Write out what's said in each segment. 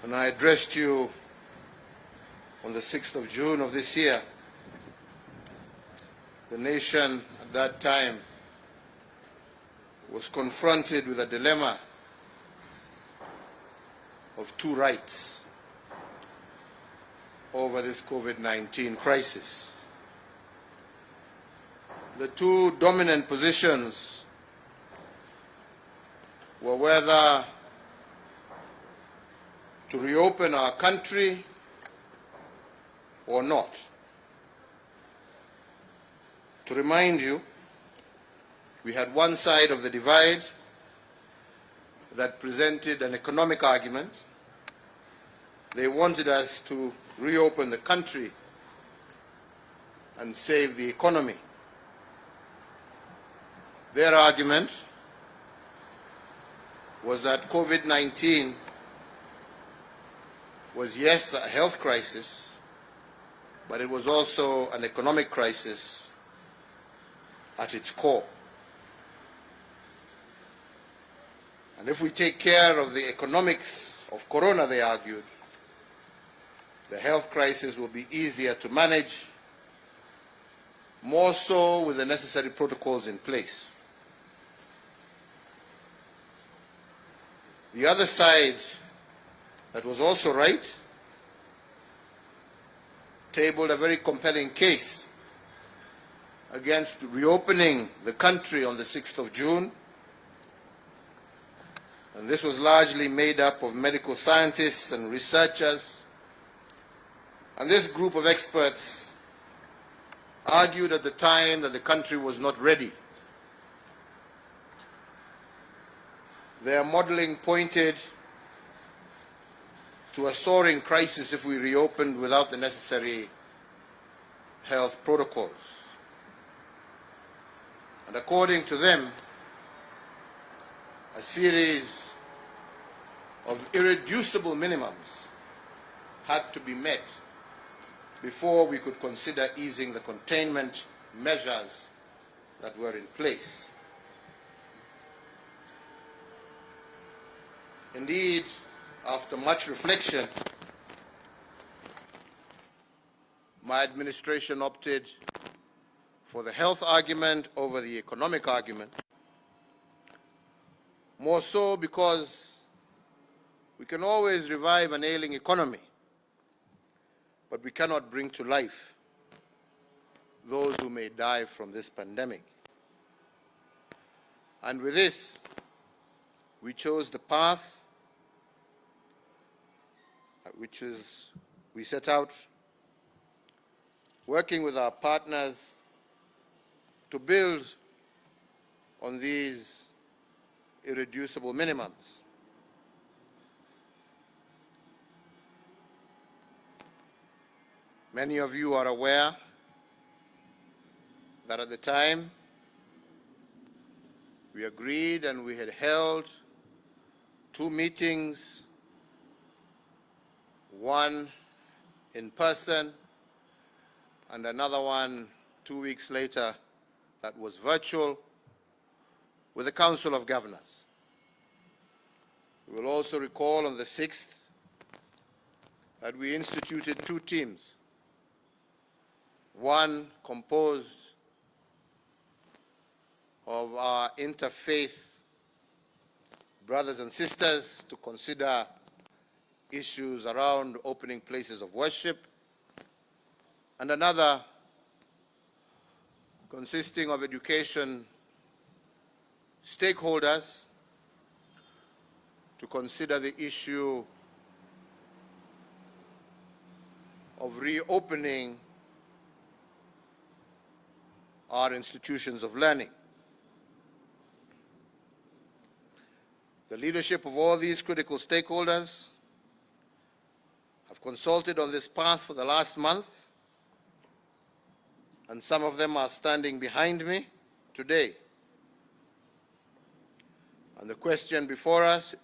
When I addressed you on the 6th of June of this year, the nation at that time was confronted with a dilemma of two rights over this COVID-19 crisis. The two dominant positions were whether to reopen our country or not. To remind you, we had one side of the divide that presented an economic argument. They wanted us to reopen the country and save the economy. Their argument was that COVID-19 was, yes, a health crisis, but it was also an economic crisis at its core. And if we take care of the economics of Corona, they argued, the health crisis will be easier to manage, more so with the necessary protocols in place. The other side, that was also right, tabled a very compelling case against reopening the country on the 6th of June. And this was largely made up of medical scientists and researchers. And this group of experts argued at the time that the country was not ready. Their modeling pointed to a soaring crisis if we reopened without the necessary health protocols. And according to them, a series of irreducible minimums had to be met before we could consider easing the containment measures that were in place. Indeed, after much reflection, my administration opted for the health argument over the economic argument, more so because we can always revive an ailing economy, but we cannot bring to life those who may die from this pandemic. And with this, we chose the path which is we set out, working with our partners to build on these irreducible minimums. Many of you are aware that at the time we agreed and we had held two meetings, one in person and another one 2 weeks later that was virtual, with the Council of Governors. You will also recall on the 6th that we instituted two teams, one composed of our interfaith brothers and sisters to consider issues around opening places of worship, and another consisting of education stakeholders to consider the issue of reopening our institutions of learning. The leadership of all these critical stakeholders have consulted on this path for the last month, and some of them are standing behind me today. And the question before us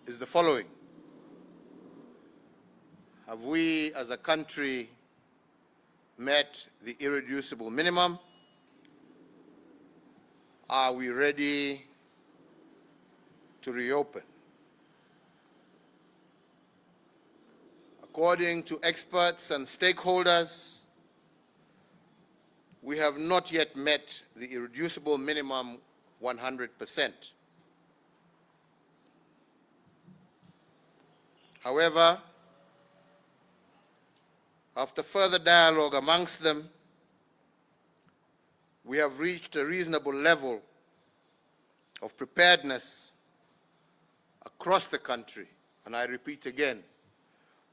is the following: have we as a country met the irreducible minimum? Are we ready to reopen? According to experts and stakeholders, we have not yet met the irreducible minimum 100%. However, after further dialogue amongst them, we have reached a reasonable level of preparedness across the country. And I repeat again,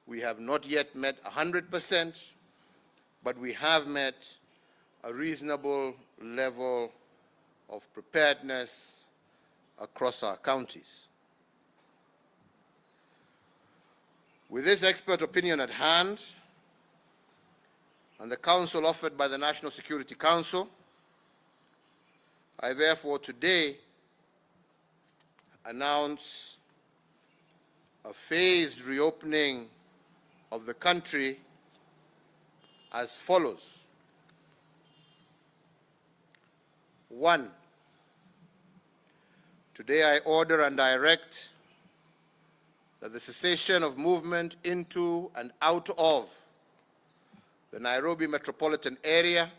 we have not yet met 100%, but we have met a reasonable level of preparedness across our counties. With this expert opinion at hand, and the counsel offered by the National Security Council, I therefore today announce a phased reopening of the country as follows. 1. Today I order and direct that the cessation of movement into and out of the Nairobi metropolitan area,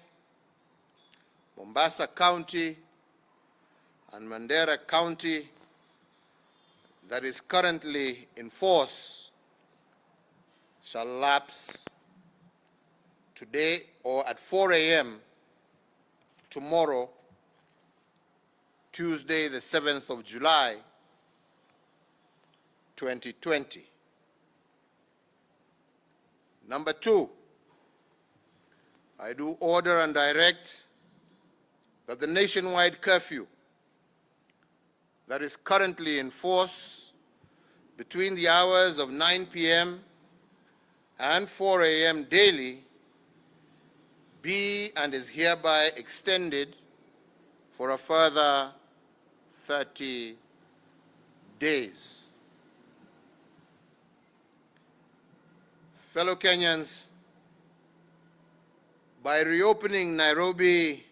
Mombasa County, and Mandera County that is currently in force shall lapse today or at 4 a.m. tomorrow, Tuesday, the 7th of July, 2020. Number 2, I do order and direct that the nationwide curfew that is currently in force between the hours of 9 p.m. and 4 a.m. daily be and is hereby extended for a further 30 days. Fellow Kenyans, by reopening Nairobi,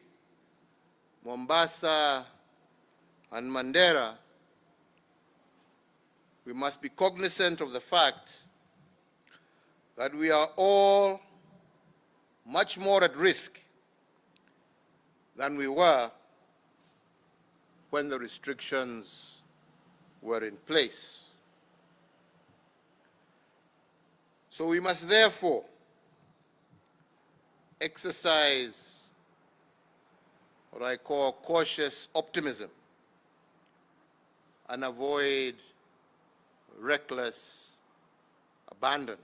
Mombasa, and Mandera, we must be cognizant of the fact that we are all much more at risk than we were when the restrictions were in place. So we must therefore exercise what I call cautious optimism and avoid reckless abandon.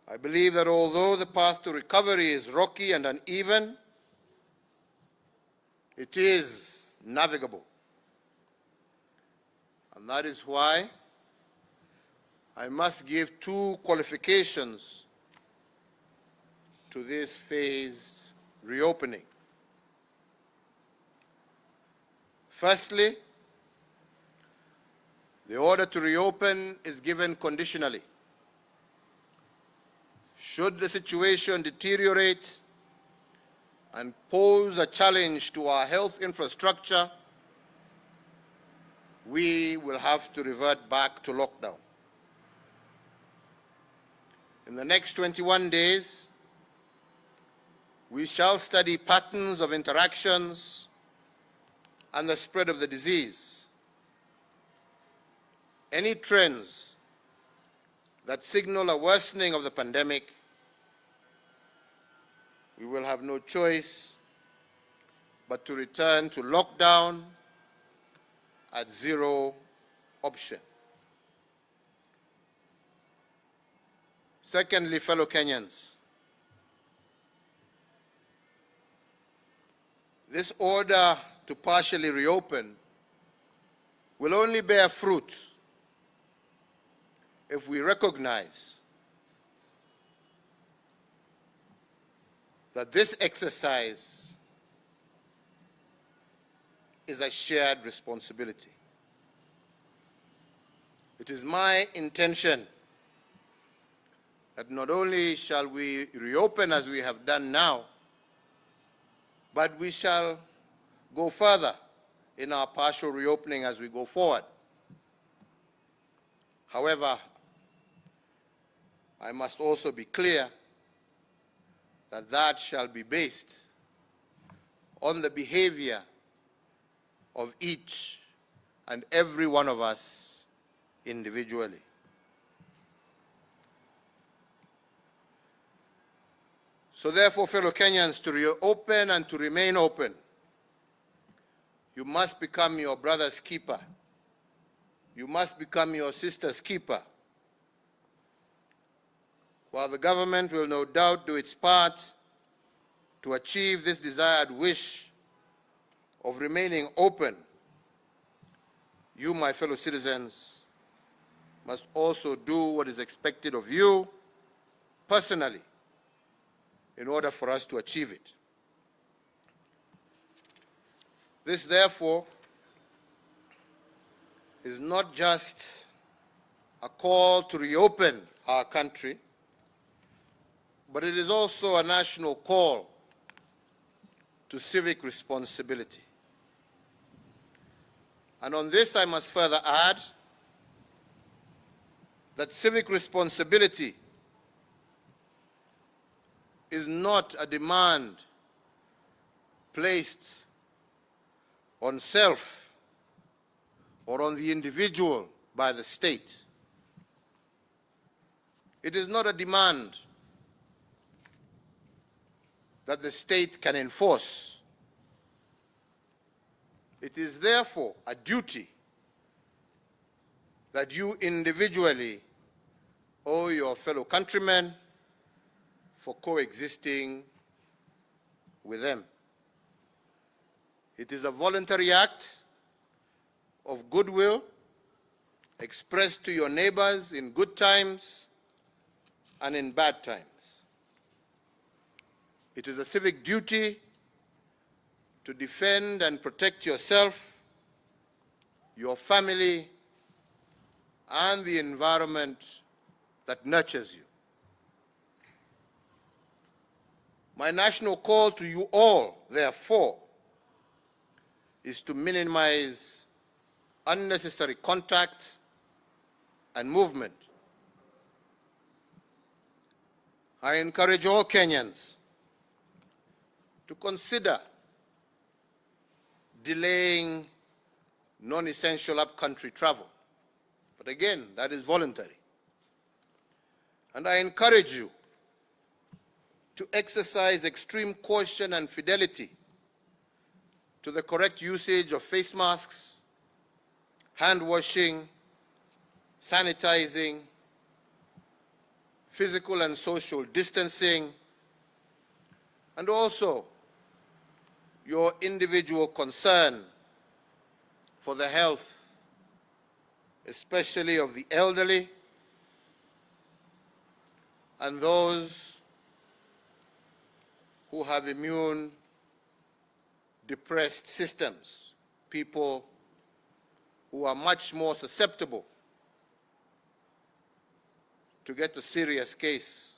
I believe that although the path to recovery is rocky and uneven, it is navigable. And that is why I must give 2 qualifications to this phased reopening. Firstly, the order to reopen is given conditionally. Should the situation deteriorate and pose a challenge to our health infrastructure, we will have to revert back to lockdown. In the next 21 days, we shall study patterns of interactions and the spread of the disease. Any trends that signal a worsening of the pandemic, we will have no choice but to return to lockdown at zero option. Secondly, fellow Kenyans, this order to partially reopen will only bear fruit if we recognize that this exercise is a shared responsibility. It is my intention that not only shall we reopen as we have done now, but we shall go further in our partial reopening as we go forward. However, I must also be clear that that shall be based on the behavior of each and every one of us individually. So therefore, fellow Kenyans, to reopen and to remain open, you must become your brother's keeper. You must become your sister's keeper. While the government will no doubt do its part to achieve this desired wish of remaining open, you, my fellow citizens, must also do what is expected of you personally in order for us to achieve it. This, therefore, is not just a call to reopen our country, but it is also a national call to civic responsibility. And on this, I must further add that civic responsibility is not a demand placed on self or on the individual by the state. It is not a demand that the state can enforce. It is therefore a duty that you individually owe your fellow countrymen for coexisting with them. It is a voluntary act of goodwill expressed to your neighbors in good times and in bad times. It is a civic duty to defend and protect yourself, your family, and the environment that nurtures you. My national call to you all, therefore, is to minimize unnecessary contact and movement. I encourage all Kenyans to consider delaying non-essential up-country travel. But again, that is voluntary. And I encourage you to exercise extreme caution and fidelity to the correct usage of face masks, hand washing, sanitizing, physical and social distancing, and also your individual concern for the health, especially of the elderly and those who have immune-depressed systems, people who are much more susceptible to get a serious case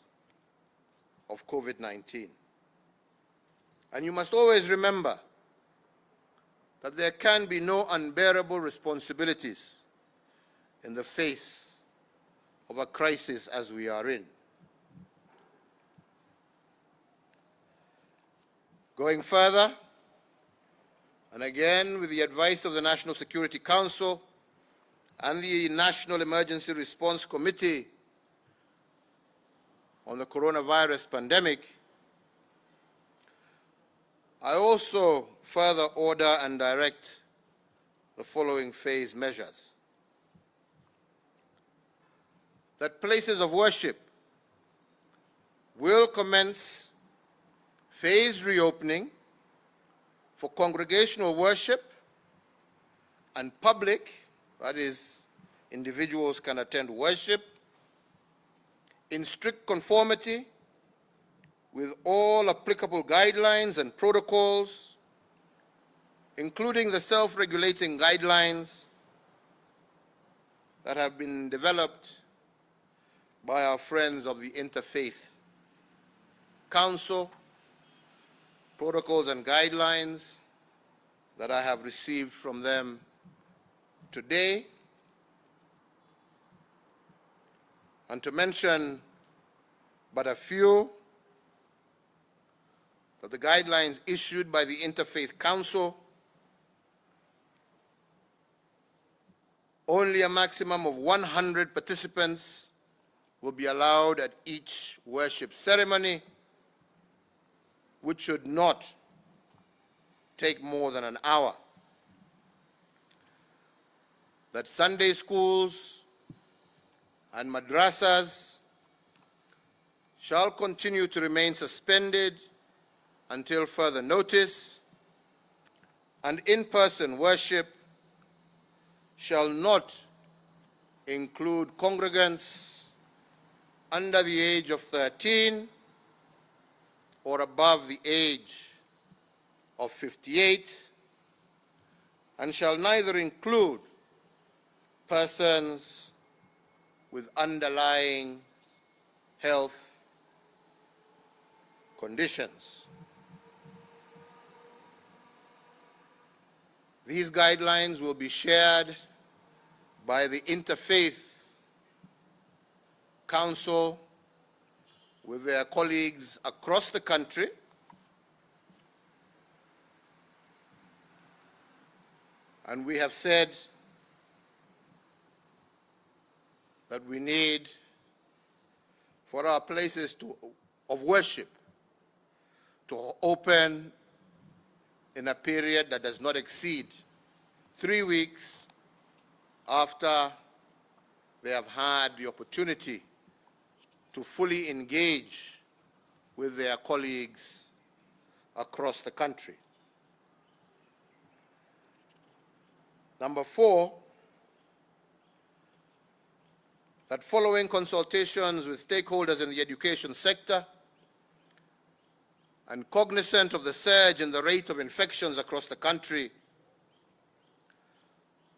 of COVID-19. And you must always remember that there can be no unbearable responsibilities in the face of a crisis as we are in. Going further, and again with the advice of the National Security Council and the National Emergency Response Committee on the coronavirus pandemic, I also further order and direct the following phase measures. That places of worship will commence phased reopening for congregational worship and public, that is, individuals can attend worship, in strict conformity with all applicable guidelines and protocols, including the self-regulating guidelines that have been developed by our friends of the Interfaith Council, protocols and guidelines that I have received from them today. And to mention but a few, that the guidelines issued by the Interfaith Council, only a maximum of 100 participants will be allowed at each worship ceremony, which should not take more than an hour. That Sunday schools and madrasas shall continue to remain suspended until further notice, and in-person worship shall not include congregants under the age of 13 or above the age of 58, and shall neither include persons with underlying health conditions. These guidelines will be shared by the Interfaith Council with their colleagues across the country, and we have said that we need for our places of worship to open in a period that does not exceed 3 weeks after they have had the opportunity to fully engage with their colleagues across the country. Number 4, that following consultations with stakeholders in the education sector and cognizant of the surge in the rate of infections across the country,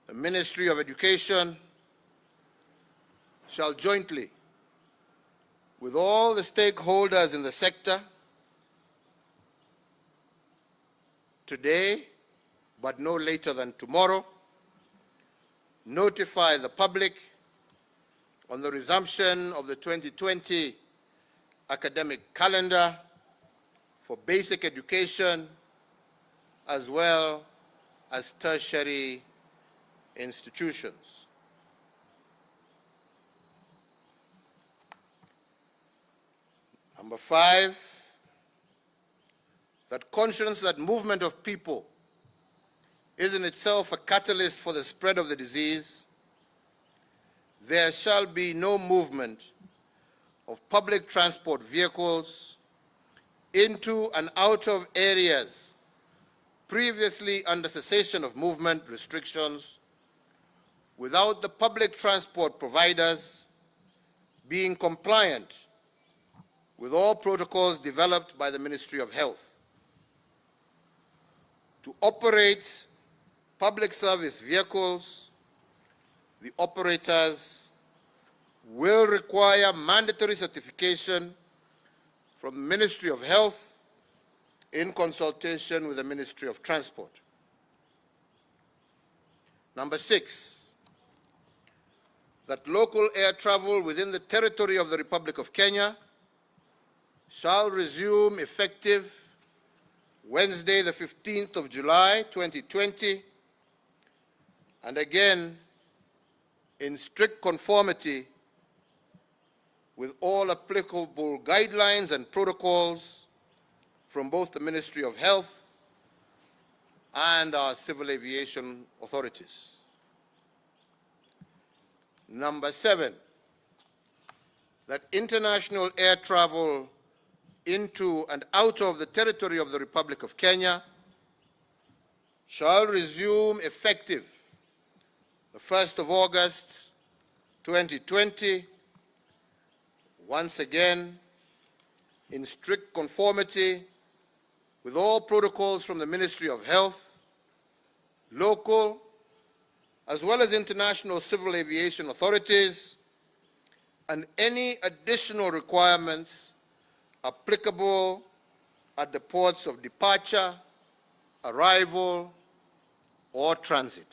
the Ministry of Education shall jointly, with all the stakeholders in the sector, today, but no later than tomorrow, notify the public on the resumption of the 2020 academic calendar for basic education as well as tertiary institutions. Number 5, that conscious that movement of people is in itself a catalyst for the spread of the disease, there shall be no movement of public transport vehicles into and out of areas previously under cessation of movement restrictions without the public transport providers being compliant with all protocols developed by the Ministry of Health. To operate public service vehicles, the operators will require mandatory certification from the Ministry of Health in consultation with the Ministry of Transport. Number 6, that local air travel within the territory of the Republic of Kenya shall resume effective Wednesday, the 15th of July, 2020, and again in strict conformity with all applicable guidelines and protocols from both the Ministry of Health and our civil aviation authorities. Number 7, that international air travel into and out of the territory of the Republic of Kenya shall resume effective the 1st of August, 2020, once again in strict conformity with all protocols from the Ministry of Health, local, as well as international civil aviation authorities, and any additional requirements applicable at the ports of departure, arrival, or transit.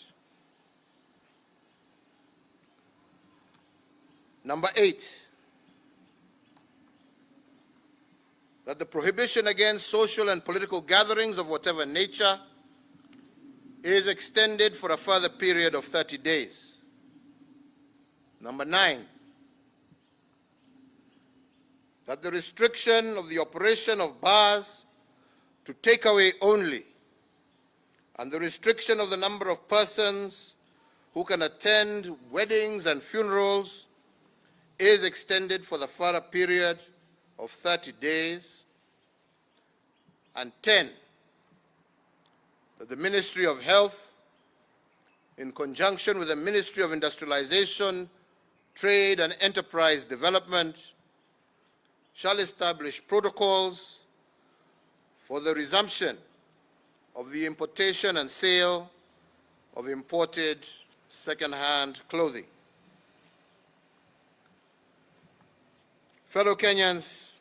Number 8, that the prohibition against social and political gatherings of whatever nature is extended for a further period of 30 days. Number 9, that the restriction of the operation of bars to takeaway only and the restriction of the number of persons who can attend weddings and funerals is extended for the further period of 30 days. And 10, that the Ministry of Health, in conjunction with the Ministry of Industrialization, Trade and Enterprise Development, shall establish protocols for the resumption of the importation and sale of imported second-hand clothing. Fellow Kenyans,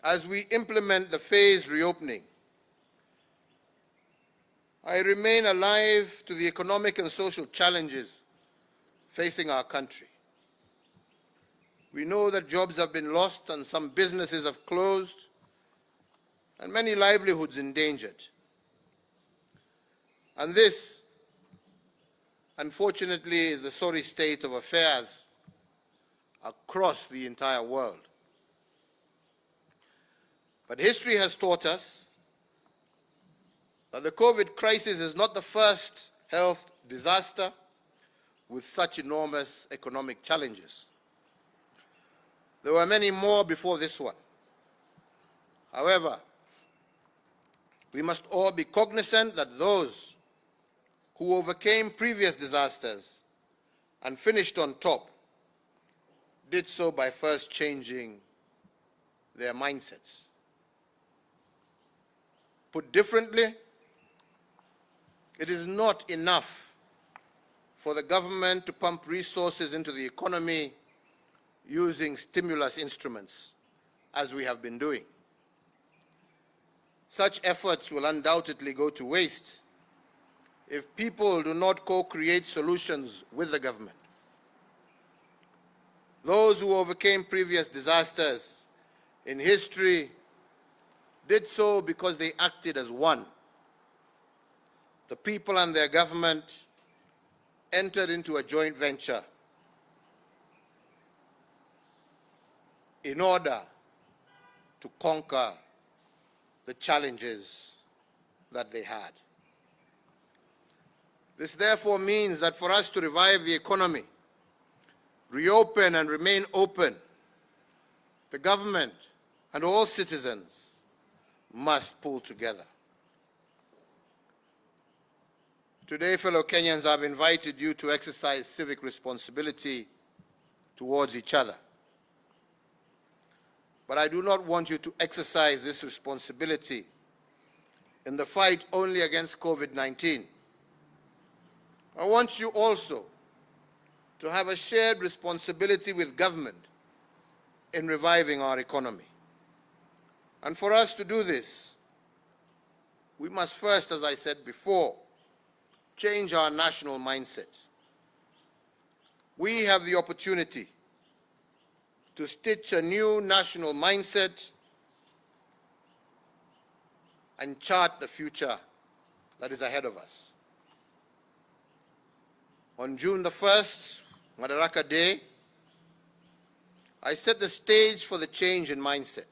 as we implement the phased reopening, I remain alive to the economic and social challenges facing our country. We know that jobs have been lost and some businesses have closed and many livelihoods endangered. And this, unfortunately, is the sorry state of affairs across the entire world. But history has taught us that the COVID crisis is not the first health disaster with such enormous economic challenges. There were many more before this one. However, we must all be cognizant that those who overcame previous disasters and finished on top did so by first changing their mindsets. Put differently, it is not enough for the government to pump resources into the economy using stimulus instruments, as we have been doing. Such efforts will undoubtedly go to waste if people do not co-create solutions with the government. Those who overcame previous disasters in history did so because they acted as one. The people and their government entered into a joint venture in order to conquer the challenges that they had. This therefore means that for us to revive the economy, reopen and remain open, the government and all citizens must pull together. Today, fellow Kenyans, I've invited you to exercise civic responsibility towards each other. But I do not want you to exercise this responsibility in the fight only against COVID-19. I want you also to have a shared responsibility with government in reviving our economy. And for us to do this, we must first, as I said before, change our national mindset. We have the opportunity to stitch a new national mindset and chart the future that is ahead of us. On June the 1st, Madaraka Day, I set the stage for the change in mindset.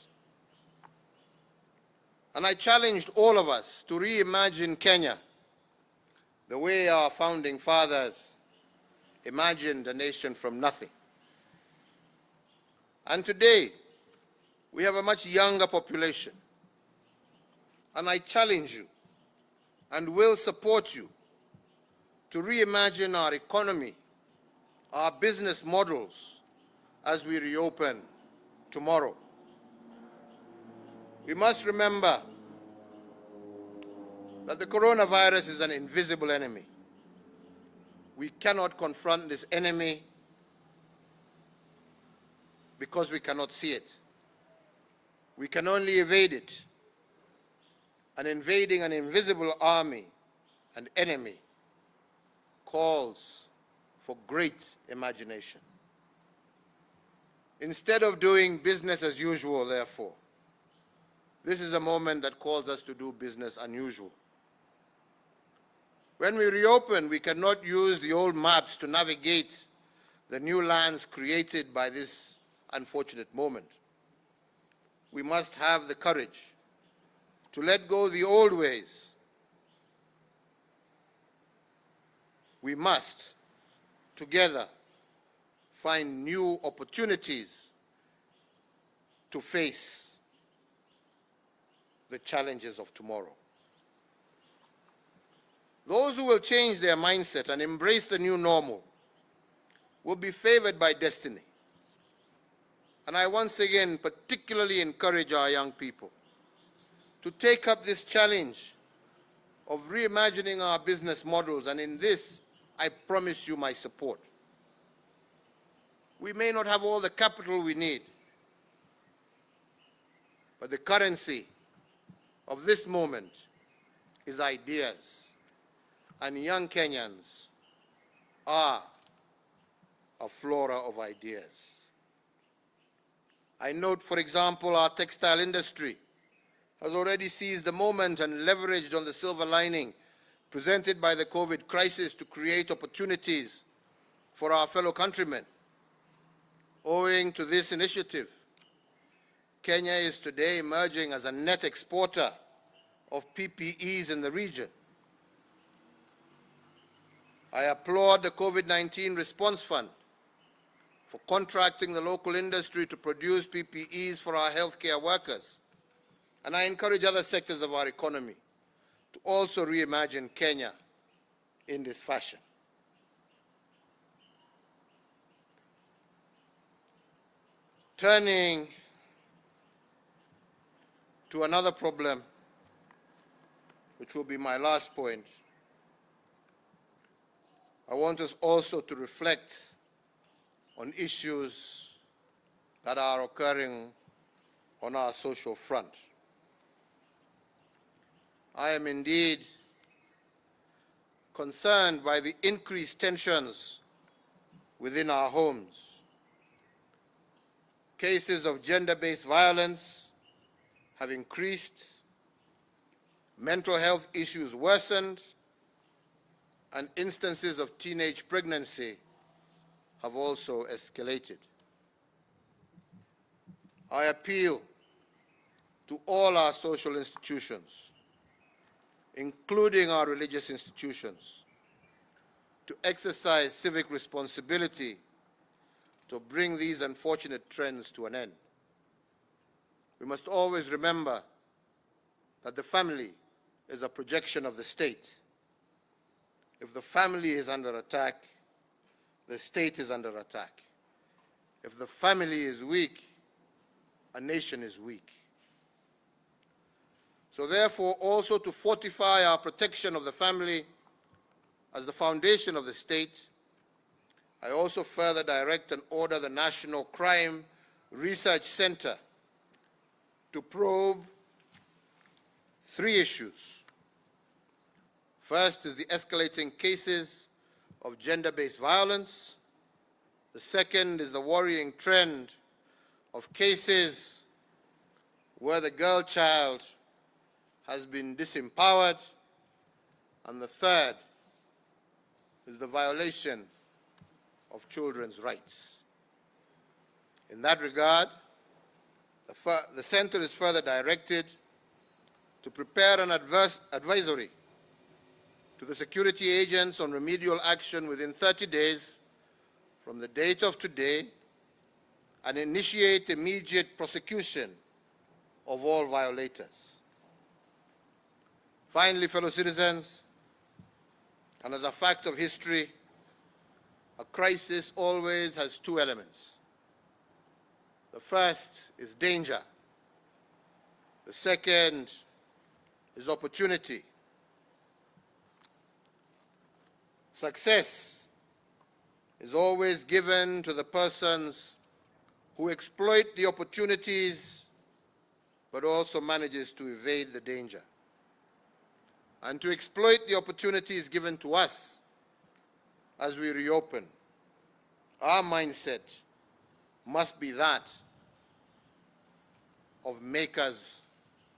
And I challenged all of us to reimagine Kenya the way our founding fathers imagined a nation from nothing. And today, we have a much younger population. And I challenge you and will support you to reimagine our economy, our business models, as we reopen tomorrow. We must remember that the coronavirus is an invisible enemy. We cannot confront this enemy because we cannot see it. We can only evade it. And invading an invisible army and enemy calls for great imagination. Instead of doing business as usual, therefore, this is a moment that calls us to do business unusual. When we reopen, we cannot use the old maps to navigate the new lands created by this unfortunate moment. We must have the courage to let go of the old ways. We must, together, find new opportunities to face the challenges of tomorrow. Those who will change their mindset and embrace the new normal will be favored by destiny. And I once again particularly encourage our young people to take up this challenge of reimagining our business models, and in this, I promise you my support. We may not have all the capital we need, but the currency of this moment is ideas, and young Kenyans are a flora of ideas. I note, for example, our textile industry has already seized the moment and leveraged on the silver lining presented by the COVID crisis to create opportunities for our fellow countrymen. Owing to this initiative, Kenya is today emerging as a net exporter of PPEs in the region. I applaud the COVID-19 Response Fund for contracting the local industry to produce PPEs for our healthcare workers. And I encourage other sectors of our economy to also reimagine Kenya in this fashion. Turning to another problem, which will be my last point, I want us also to reflect on issues that are occurring on our social front. I am indeed concerned by the increased tensions within our homes. Cases of gender-based violence have increased, mental health issues worsened, and instances of teenage pregnancy have also escalated. I appeal to all our social institutions, including our religious institutions, to exercise civic responsibility to bring these unfortunate trends to an end. We must always remember that the family is a projection of the state. If the family is under attack, the state is under attack. If the family is weak, a nation is weak. So therefore, also to fortify our protection of the family as the foundation of the state, I also further direct and order the National Crime Research Center to probe 3 issues. First is the escalating cases of gender-based violence. The second is the worrying trend of cases where the girl child has been disempowered. And the third is the violation of children's rights. In that regard, the Center is further directed to prepare an advisory to the security agents on remedial action within 30 days from the date of today and initiate immediate prosecution of all violators. Finally, fellow citizens, and as a fact of history, a crisis always has 2 elements. The first is danger. The second is opportunity. Success is always given to the persons who exploit the opportunities but also manages to evade the danger. And to exploit the opportunities given to us as we reopen, our mindset must be that of makers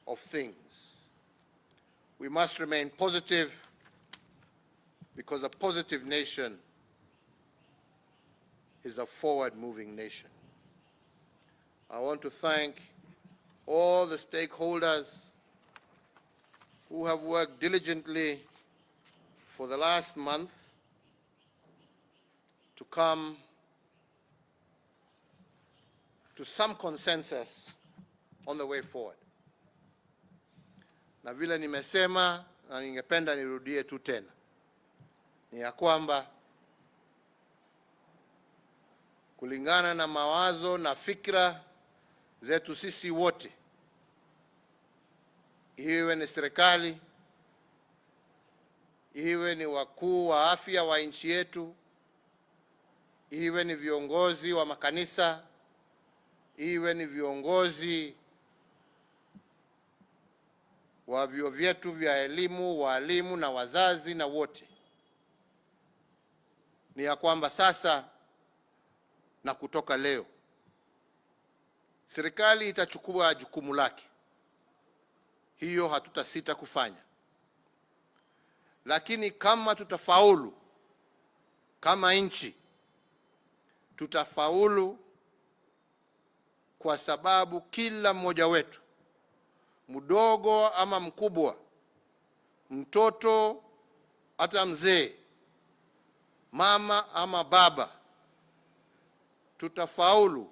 of things. We must remain positive, because a positive nation is a forward-moving nation. I want to thank all the stakeholders who have worked diligently for the last month to come to some consensus on the way forward. Na vile nimesema na ningependa nirudie tu tena, ni ya kwamba kulingana na mawazo na fikra zetu sisi wote, iwe ni serikali, iwe ni wakuu wa afya wa nchi yetu, iwe ni viongozi wa makanisa, iwe ni viongozi wa vyuo vyetu vya elimu, walimu na wazazi na wote, ni ya kwamba sasa na kutoka leo serikali itachukua jukumu lake. Hiyo hatutasita kufanya. Lakini kama tutafaulu kama nchi, tutafaulu kwa sababu kila mmoja wetu, mdogo ama mkubwa, mtoto hata mzee, mama ama baba, tutafaulu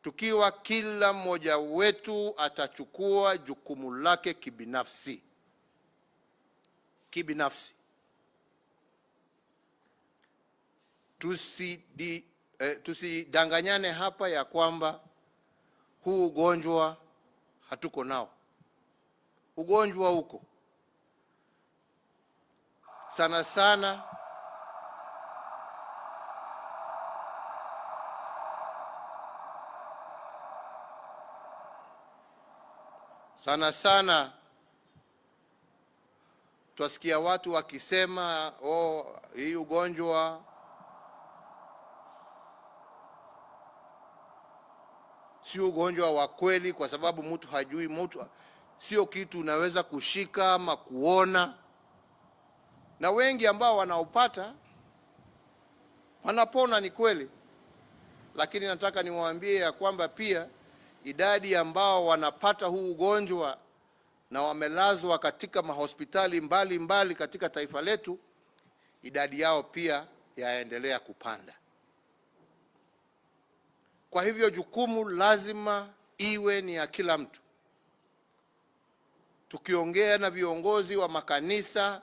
tukiwa kila mmoja wetu atachukua jukumu lake kibinafsi. Kibinafsi. Tusidanganyane hapa ya kwamba huu ugonjwa hatuko nao. Ugonjwa uko. Sana sana twasikia watu wakisema, hii ugonjwa sio ugonjwa wa kweli, kwa sababu mtu hajui, sio kitu unaweza kushika ama kuona. Na wengi ambao wanaupata wanapona, ni kweli. Lakini nataka niwaambie ya kwamba pia idadi ambao wanapata huu ugonjwa na wamelazwa katika mahospitali mbali katika taifa letu, idadi yao pia yaendelea kupanda. Kwa hivyo jukumu lazima iwe ni ya kila mtu. Tukiongea na viongozi wa makanisa,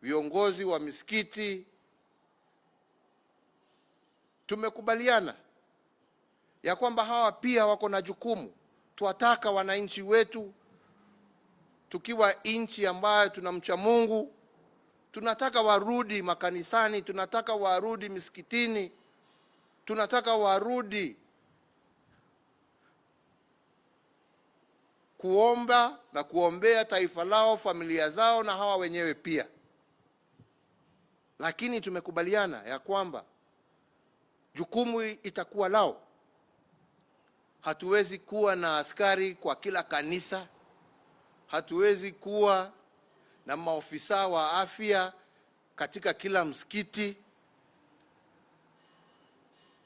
viongozi wa misikiti, tumekubaliana ya kwamba hawa pia wako na jukumu. Tuwataka wananchi wetu, tukiwa nchi ambayo tunamcha Mungu, tunataka warudi makanisani, tunataka warudi misikitini, tunataka warudi kuomba na kuombea taifa lao, familia zao na hawa wenyewe pia. Lakini tumekubaliana ya kwamba jukumu itakuwa lao. Hatuwezi kuwa na askari kwa kila kanisa. Hatuwezi kuwa na maofisa wa afya katika kila msikiti.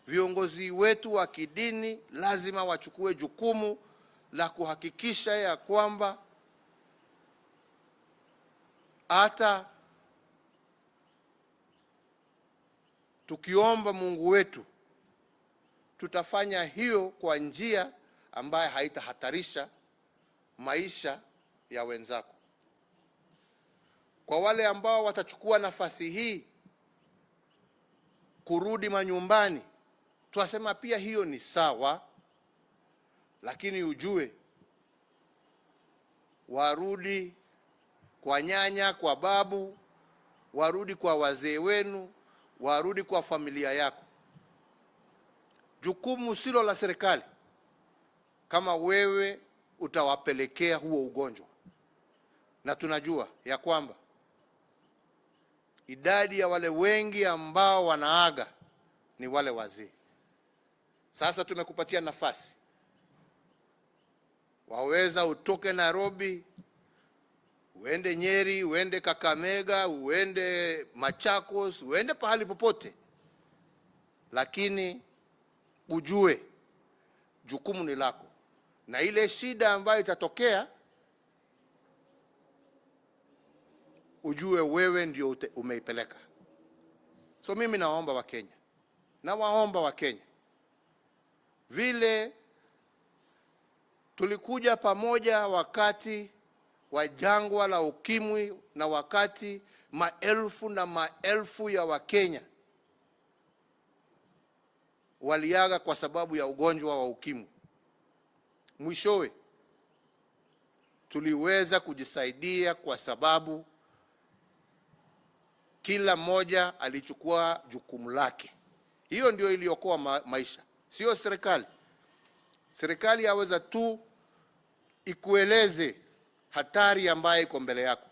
Viongozi wetu wa kidini lazima wachukue jukumu la kuhakikisha ya kwamba hata tukiomba Mungu wetu, tutafanya hiyo kwa njia ambayo haitahatarisha maisha ya wenzako. Kwa wale ambao watachukua nafasi hii kurudi manyumbani, tuwasema pia hiyo ni sawa, lakini ujue warudi kwa nyanya, kwa babu, warudi kwa wazee wenu, warudi kwa familia yako. Jukumu silo la serikali kama wewe utawapelekea huo ugonjwa. Na tunajua ya kwamba idadi ya wale wengi ambao wanaaga ni wale wazee. Sasa tumekupatia nafasi. Waweza utoke Nairobi, uende Nyeri, uende Kakamega, uende Machakos, uende pahali popote. Lakini ujue jukumu ni lako. Na ile shida ambayo itatokea, ujue wewe ndio umeipeleka. So mimi nawaomba Wakenya. Nawaomba Wakenya. Vile tulikuja pamoja wakati wa jangwa la ukimwi na wakati maelfu na maelfu ya Wakenya waliaga kwa sababu ya ugonjwa wa ukimwi. Mwishowe tuliweza kujisaidia kwa sababu kila mmoja alichukua jukumu lake. Hiyo ndio iliokoa maisha, sio serikali. Serikali yaweza tu ikueleze hatari ambayo iko mbele yako,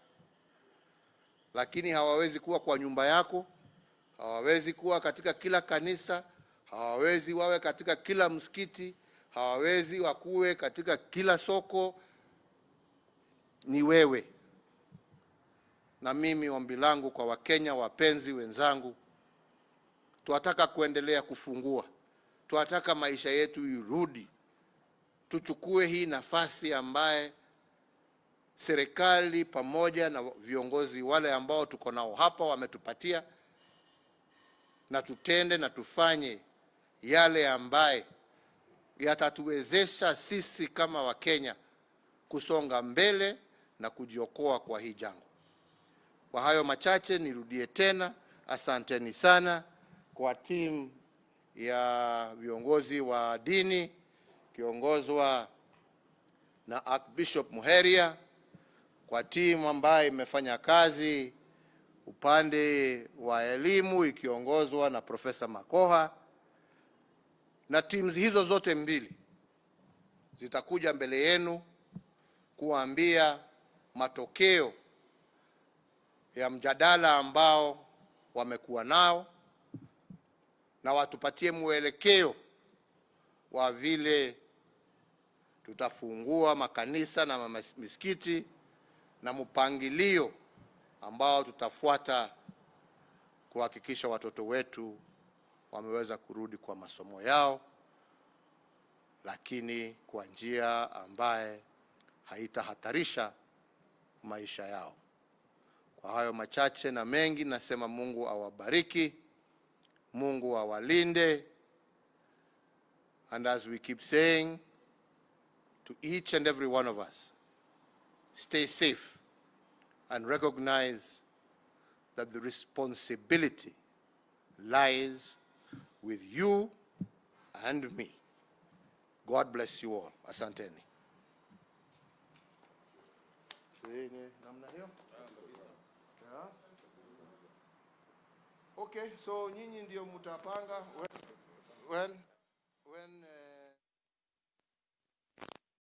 lakini hawawezi kuwa kwa nyumba yako, hawawezi kuwa katika kila kanisa, hawawezi wawe katika kila msikiti, hawawezi wakuwe katika kila soko. Ni wewe na mimi. Ombi langu kwa Wakenya wapenzi wenzangu, tunataka kuendelea kufungua, tunataka maisha yetu irudi. Tuchukue hii nafasi ambaye serikali pamoja na viongozi wale ambao tuko nao hapa wametupatia, na tutende na tufanye yale ambaye yatatuwezesha sisi kama Wakenya kusonga mbele na kujiokoa kwa hii jangwa. Kwa hayo machache nirudie tena, asanteni sana kwa timu ya viongozi wa dini kiongozwa na Archbishop Muheria, kwa timu ambayo imefanya kazi upande wa elimu ikiongozwa na Profesa Makoha, na timu hizo zote mbili zitakuja mbele yenu kuambia matokeo ya mjadala ambao wamekuwa nao, na watupatie mwelekeo wa vile tutafungua makanisa na misikiti na mpangilio ambao tutafuata kuhakikisha watoto wetu wameweza kurudi kwa masomo yao, lakini kwa njia ambaye haitahatarisha maisha yao. Kwa hayo machache na mengi nasema Mungu awabariki, Mungu awalinde, and as we keep saying to each and every one of us, stay safe and recognize that the responsibility lies with you and me. God bless you all. Asanteni. Okay, so nyinyi ndio mtapanga when